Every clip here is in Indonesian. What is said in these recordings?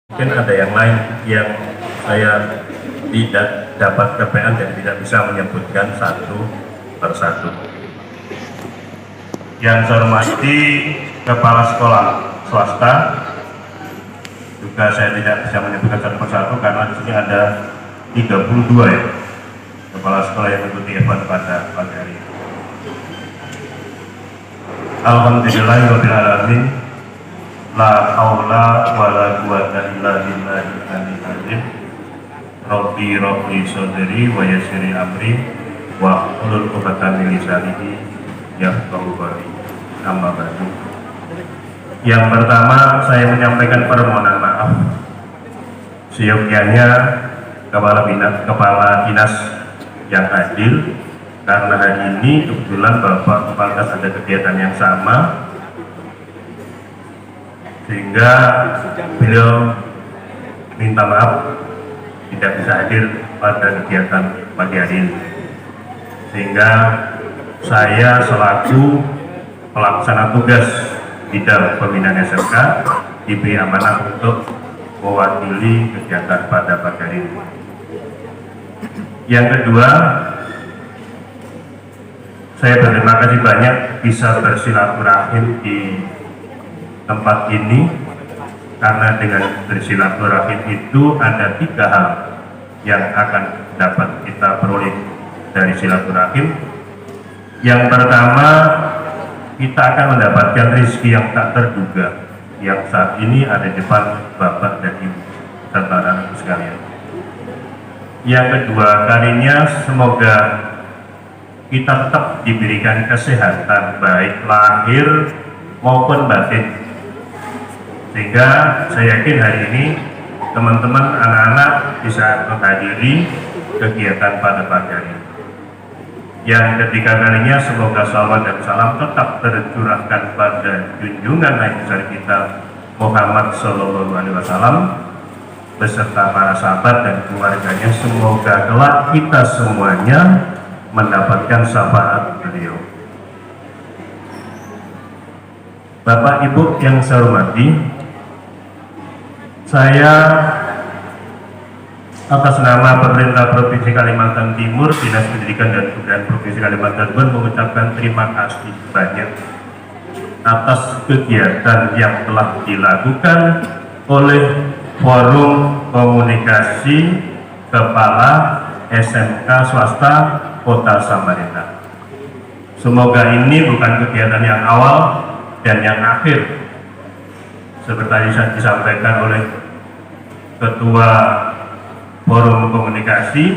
Mungkin ada yang lain yang saya tidak dapat kepean dan tidak bisa menyebutkan satu persatu. Yang saya hormati kepala sekolah swasta, juga saya tidak bisa menyebutkan satu persatu karena di sini ada 32 ya kepala sekolah yang mengikuti event pada pagi hari ini. Alhamdulillahirabbil alamin. La haula wala quwata illa billahil aliyyil azim. Rabbi sodri wa yassiri amri wa hlul 'uqdatam min lisani yafqahu qawli. Amma ba'du. Yang pertama saya menyampaikan permohonan maaf seyogyanya kepala dinas yang adil, karena hari ini kebetulan Bapak Kepala Dinas ada kegiatan yang sama sehingga beliau minta maaf tidak bisa hadir pada kegiatan pagi hari ini, sehingga saya selaku pelaksana tugas bidang pembinaan SMK diberi amanah untuk mewakili kegiatan pada pagi hari ini. Yang kedua, saya berterima kasih banyak bisa bersilaturahim di tempat ini, karena dengan bersilaturahim itu ada 3 hal yang akan dapat kita peroleh dari silaturahim. Yang pertama, kita akan mendapatkan rezeki yang tak terduga yang saat ini ada di depan Bapak dan Ibu serta anak-anak sekalian. Yang kedua kalinya, semoga kita tetap diberikan kesehatan baik lahir maupun batin, sehingga saya yakin hari ini teman-teman anak-anak bisa menghadiri kegiatan pada pagi hari ini. Yang ketiga kalinya, semoga salawat dan salam tetap tercurahkan pada junjungan Nabi besar kita Muhammad Sallallahu Alaihi Wasallam beserta para sahabat dan keluarganya. Semoga kelak kita semuanya mendapatkan syafaat beliau. Bapak Ibu yang saya hormati, saya atas nama pemerintah Provinsi Kalimantan Timur, Dinas Pendidikan dan Kebudayaan Provinsi Kalimantan Timur mengucapkan terima kasih banyak atas kegiatan yang telah dilakukan oleh Forum Komunikasi Kepala SMK Swasta Kota Samarinda. Semoga ini bukan kegiatan yang awal dan yang akhir. Seperti tadi disampaikan oleh Ketua Forum Komunikasi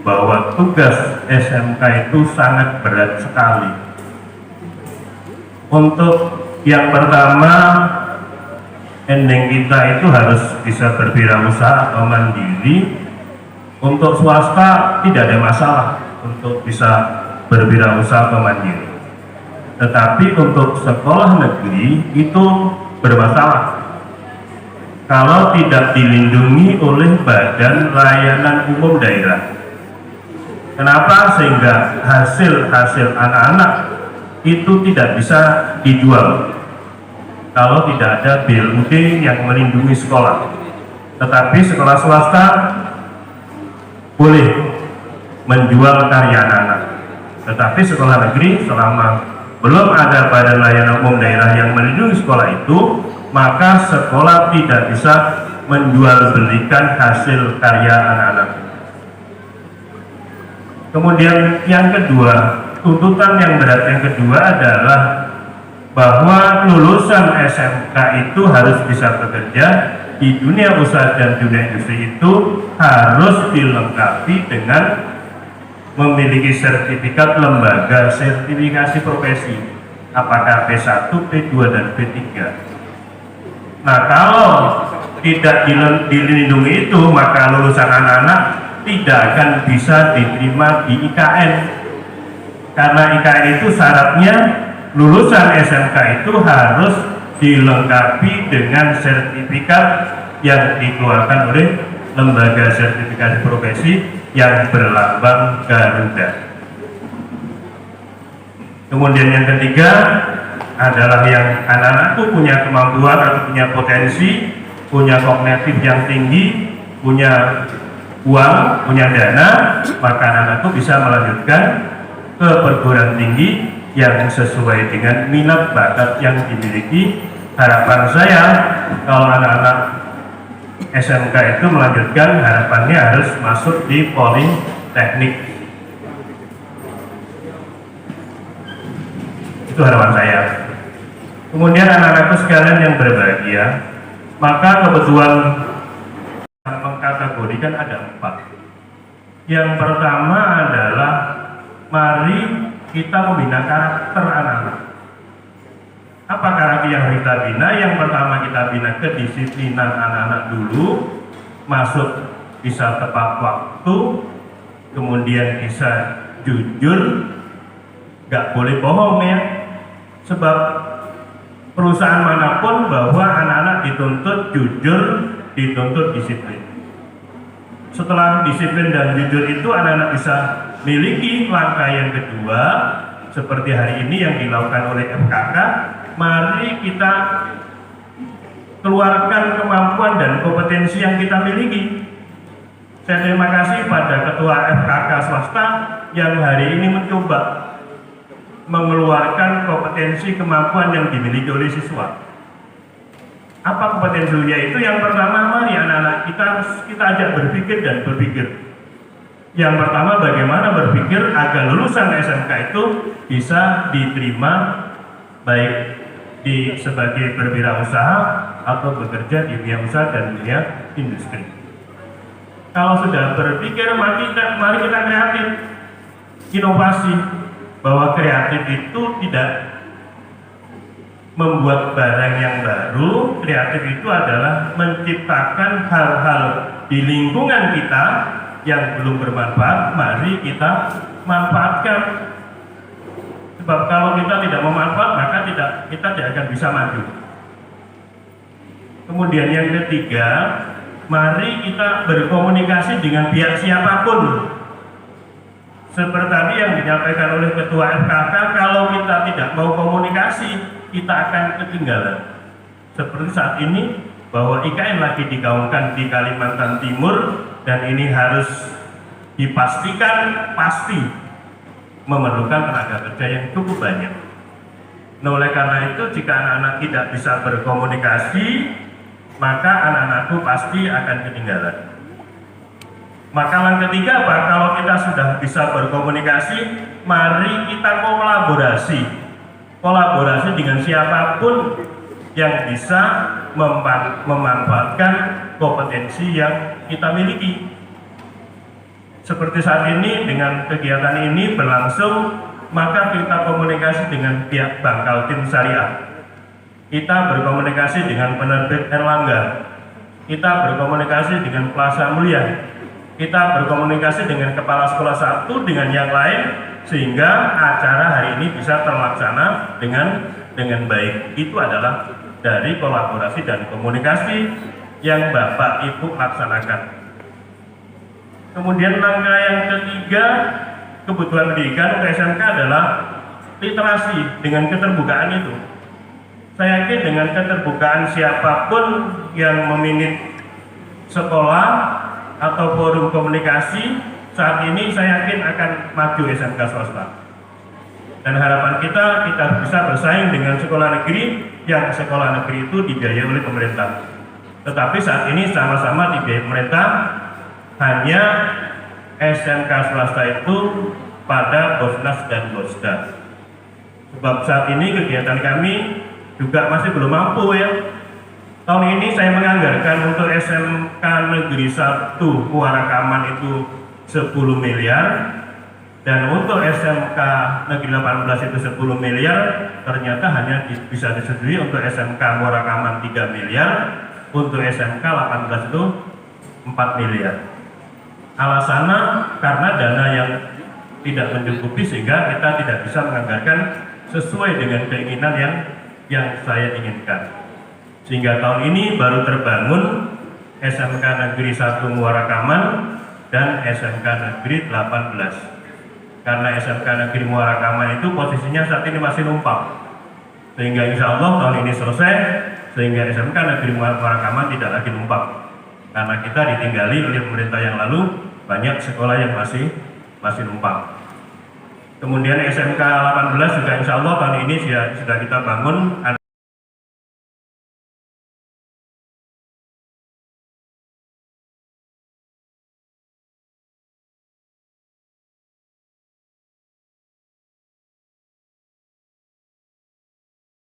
bahwa tugas SMK itu sangat berat sekali. Untuk yang pertama, ending kita itu harus bisa berwirausaha atau mandiri. Untuk swasta tidak ada masalah untuk bisa berwirausaha atau mandiri, tetapi untuk sekolah negeri itu bermasalah kalau tidak dilindungi oleh Badan Layanan Umum Daerah. Kenapa? Sehingga hasil anak-anak itu tidak bisa dijual kalau tidak ada BLUD yang melindungi sekolah. Tetapi sekolah swasta boleh menjual karya anak-anak, tetapi sekolah negeri selama belum ada Badan Layanan Umum Daerah yang melindungi sekolah itu, maka sekolah tidak bisa menjual belikan hasil karya anak-anak. Kemudian yang kedua, tuntutan yang berat yang kedua adalah bahwa lulusan SMK itu harus bisa bekerja di dunia usaha dan dunia industri, itu harus dilengkapi dengan memiliki sertifikat lembaga sertifikasi profesi, apakah P1, P2, dan P3. Nah, kalau tidak dilindungi itu, maka lulusan anak-anak tidak akan bisa diterima di IKN, karena IKN itu syaratnya lulusan SMK itu harus dilengkapi dengan sertifikat yang dikeluarkan oleh lembaga sertifikasi profesi yang berlambang Garuda. Kemudian yang ketiga adalah yang anak-anak itu punya kemampuan atau punya potensi punya kognitif yang tinggi, punya uang, punya dana, maka anak-anakku bisa melanjutkan ke perguruan tinggi yang sesuai dengan minat bakat yang dimiliki. Harapan saya kalau anak-anak SMK itu melanjutkan, harapannya harus masuk di Politeknik. Itu harapan saya. Kemudian anak-anakku sekalian yang berbahagia, maka kebetulan mengkategorikan ada 4. Yang pertama adalah mari kita membina karakter anak-anak. Apa karakter yang kita bina? Yang pertama kita bina kedisiplinan anak-anak dulu, masuk bisa tepat waktu, kemudian bisa jujur, gak boleh bohong ya. Sebab perusahaan manapun bahwa anak-anak dituntut jujur, dituntut disiplin. Setelah disiplin dan jujur itu, anak-anak bisa miliki langkah yang kedua, seperti hari ini yang dilakukan oleh FKK. Mari kita keluarkan kemampuan dan kompetensi yang kita miliki. Saya terima kasih pada Ketua FKK swasta yang hari ini mencoba mengeluarkan kompetensi kemampuan yang dimiliki oleh siswa. Apa kompetensinya itu? Yang pertama, mari anak-anak kita ajak berpikir dan berpikir. Yang pertama, bagaimana berpikir agar lulusan SMK itu bisa diterima baik sebagai berwirausaha atau bekerja di dunia usaha dan dunia industri. Kalau sudah berpikir, mari kita kreatif, inovasi. Bahwa kreatif itu tidak membuat barang yang baru. Kreatif itu adalah menciptakan hal-hal di lingkungan kita yang belum bermanfaat, mari kita manfaatkan. Sebab kalau kita tidak memanfaat, maka kita tidak akan bisa maju. Kemudian yang ketiga, mari kita berkomunikasi dengan pihak siapapun. Seperti tadi yang disampaikan oleh Ketua FKK, kalau kita tidak mau komunikasi, kita akan ketinggalan. Seperti saat ini, bahwa IKN lagi digaungkan di Kalimantan Timur, dan ini harus dipastikan pasti memerlukan tenaga kerja yang cukup banyak. Nah, oleh karena itu, jika anak-anak tidak bisa berkomunikasi, maka anak-anakku pasti akan ketinggalan. Maka yang ketiga, apa? Kalau kita sudah bisa berkomunikasi, mari kita kolaborasi dengan siapapun yang bisa memanfaatkan kompetensi yang kita miliki. Seperti saat ini dengan kegiatan ini berlangsung, maka kita komunikasi dengan pihak Bank Kaltim Syariah. Kita berkomunikasi dengan penerbit Erlangga. Kita berkomunikasi dengan Plaza Mulia. Kita berkomunikasi dengan kepala sekolah 1 dengan yang lain, sehingga acara hari ini bisa terlaksana dengan baik. Itu adalah dari kolaborasi dan komunikasi yang Bapak Ibu laksanakan. Kemudian langkah yang ketiga, kebutuhan pendidikan untuk SMK adalah literasi dengan keterbukaan itu. Saya yakin dengan keterbukaan siapapun yang meminit sekolah atau forum komunikasi saat ini, saya yakin akan maju SMK swasta. Dan harapan kita bisa bersaing dengan sekolah negeri, yang sekolah negeri itu dibiayai oleh pemerintah. Tetapi saat ini sama-sama dibiayai pemerintah, hanya SMK swasta itu pada Bosnas dan Bosda. Sebab saat ini kegiatan kami juga masih belum mampu ya. Tahun ini saya menganggarkan untuk SMK Negeri 1 Muara Kaman itu 10 miliar, dan untuk SMK Negeri 18 itu 10 miliar, ternyata hanya bisa disetujui untuk SMK Muara Kaman 3 miliar, untuk SMK 18 itu 4 miliar. Alasannya karena dana yang tidak mencukupi, sehingga kita tidak bisa menganggarkan sesuai dengan keinginan yang saya inginkan. Sehingga tahun ini baru terbangun SMK Negeri 1 Muara Kaman dan SMK Negeri 18. Karena SMK Negeri Muara Kaman itu posisinya saat ini masih numpang. Sehingga insya Allah tahun ini selesai, sehingga SMK Negeri Muara Kaman tidak lagi numpang, karena kita ditinggali oleh pemerintah yang lalu, banyak sekolah yang masih numpang. Kemudian SMK 18 juga insya Allah tahun ini sudah kita bangun.